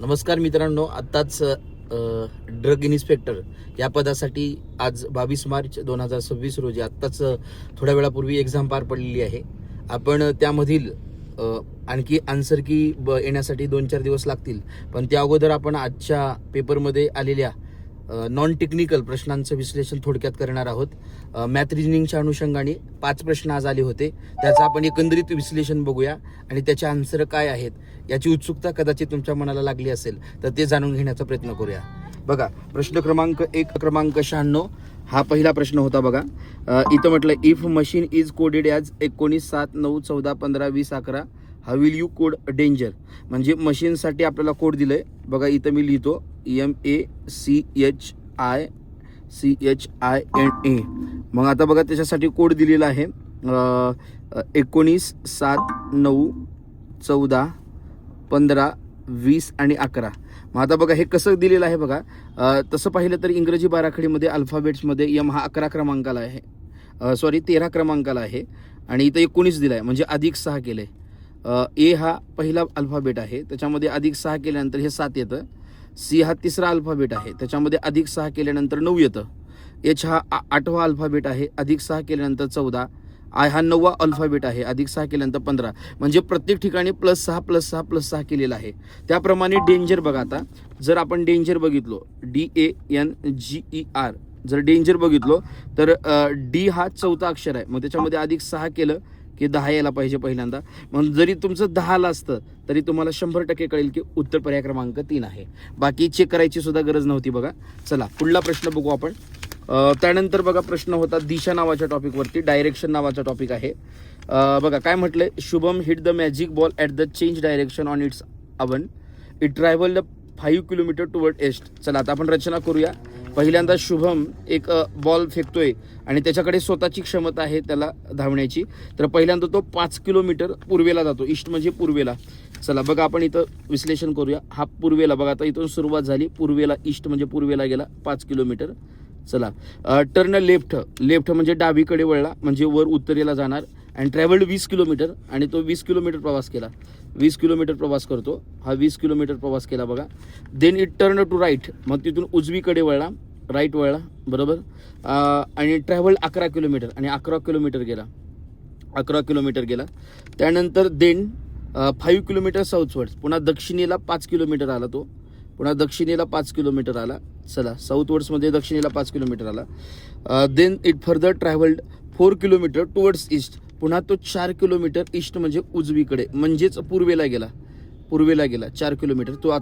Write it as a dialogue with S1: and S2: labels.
S1: नमस्कार मित्रांनो, आत्ताच ड्रग इन्स्पेक्टर या पदासाठी आज 22 मार्च 2026 रोजी आत्ताच थोड्या वेळापूर्वी एक्झाम पार पडलेली आहे. आपण त्यामधील आणखी आन्सर की येण्यासाठी 2-4 दिवस लागतील, पण त्या अगोदर आपण आजच्या पेपरमध्ये आलेल्या नॉन टेक्निकल प्रश्नांचं विश्लेषण थोडक्यात करणार आहोत. मॅथ रिजनिंगच्या अनुषंगाने 5 प्रश्न आज आले होते, त्याचं आपण एकंदरीत विश्लेषण बघूया आणि त्याचे आन्सर काय आहेत याची उत्सुकता कदाचित तुमच्या मनाला लागली असेल तर ते जाणून घेण्याचा प्रयत्न करूया. बघा, प्रश्न क्रमांक 1 क्रमांक 96 हा पहिला प्रश्न होता. बघा, इथं म्हटलं if machine is coded as 19 7 9 14 15 20 11 how will you code danger. म्हणजे मशीनसाठी आपल्याला कोड दिलंय. बघा, इथं मी लिहितो MACHICHINA. मग आता बघा, त्याच्यासाठी कोड दिलेला आहे 19 7 9 14 15 20 आणि 11. मग आता बघा, हे कसं दिलेलं आहे बघा. तसं पाहिलं तर इंग्रजी बाराखडीमध्ये अल्फाबेट्समध्ये M हा 11 क्रमांकाला आहे, 13 क्रमांकाला आहे आणि इथं 19 दिला आहे, म्हणजे अधिक 6 केलं आहे. A हा पहिला अल्फाबेट आहे, त्याच्यामध्ये अधिक 6 केल्यानंतर हे 7 येतं. C हा तिसरा अल्फाबेट आहे, त्याच्यामध्ये अधिक 6 केल्यानंतर 9 येतं. H हा 8वा अल्फाबेट आहे, अधिक 6 केल्यानंतर 14. I हा 9वा अल्फाबेट आहे, अधिक 6 केल्यानंतर 15. म्हणजे प्रत्येक ठिकाणी +6 +6 +6 केलेलं आहे. त्याप्रमाणे डेंजर बघा, आता जर आपण डेंजर बघितलो DANGER, जर डेंजर बघितलो तर D हा 4था अक्षर आहे, मग त्याच्यामध्ये अधिक 6 केलं की 10 यायला पाहिजे पहिल्यांदा. मग जरी तुमचं 10 असतं तरी तुम्हाला 100% कळेल की उत्तर पर्याय क्रमांक 3 आहे. बाकी चेक करायची सुद्धा गरज नव्हती. बघा, चला पुढला प्रश्न बघू आपण. त्यानंतर बघा, प्रश्न होता दिशा नावाच्या टॉपिकवरती, डायरेक्शन नावाचा टॉपिक आहे. बघा काय म्हटलंय, Shubham hit the magic ball at the change direction on its own, it travelled 5 kilometre toward east. चला आता आपण रचना करूया. पहिल्यांदा शुभम एक बॉल फेकतोय आणि त्याच्याकडे स्वतःची क्षमता आहे त्याला धावण्याची. तर पहिल्यांदा तो 5 किलोमीटर पूर्वेला जातो, ईस्ट म्हणजे पूर्वेला. चला बघा, आपण इथं विश्लेषण करूया. हा पूर्वेला, बघा आता इथून सुरुवात झाली, पूर्वेला, ईस्ट म्हणजे पूर्वेला गेला 5 किलोमीटर. चला, टर्न लेफ्ट, लेफ्ट म्हणजे डावीकडे वळला, म्हणजे वर उत्तरेला जाणार. अँड ट्रॅव्हल्ड 20 किलोमीटर, आणि तो 20 किलोमीटर प्रवास केला. 20 किलोमीटर प्रवास करतो हा, 20 किलोमीटर प्रवास केला. बघा, then it turn to right, मग तिथून उजवीकडे वळला, राईट वळला, बरोबर. आणि ट्रॅव्हल्ड 11 किलोमीटर, आणि 11 किलोमीटर गेला, 11 किलोमीटर गेला. त्यानंतर देन 5 किलोमीटर साऊथवर्ड्स, पुन्हा दक्षिणेला 5 किलोमीटर आला तो, पुन्हा दक्षिणेला 5 किलोमीटर आला. चला, साऊथवर्ड्समध्ये दक्षिणेला 5 किलोमीटर आला. Then it further travelled 4 kilometre towards east, पुन्हा तो 4 किलोमीटर ईस्ट म्हणजे उजवीकडे, म्हणजेच पूर्वेला गेला, 4 किलोमीटर. तो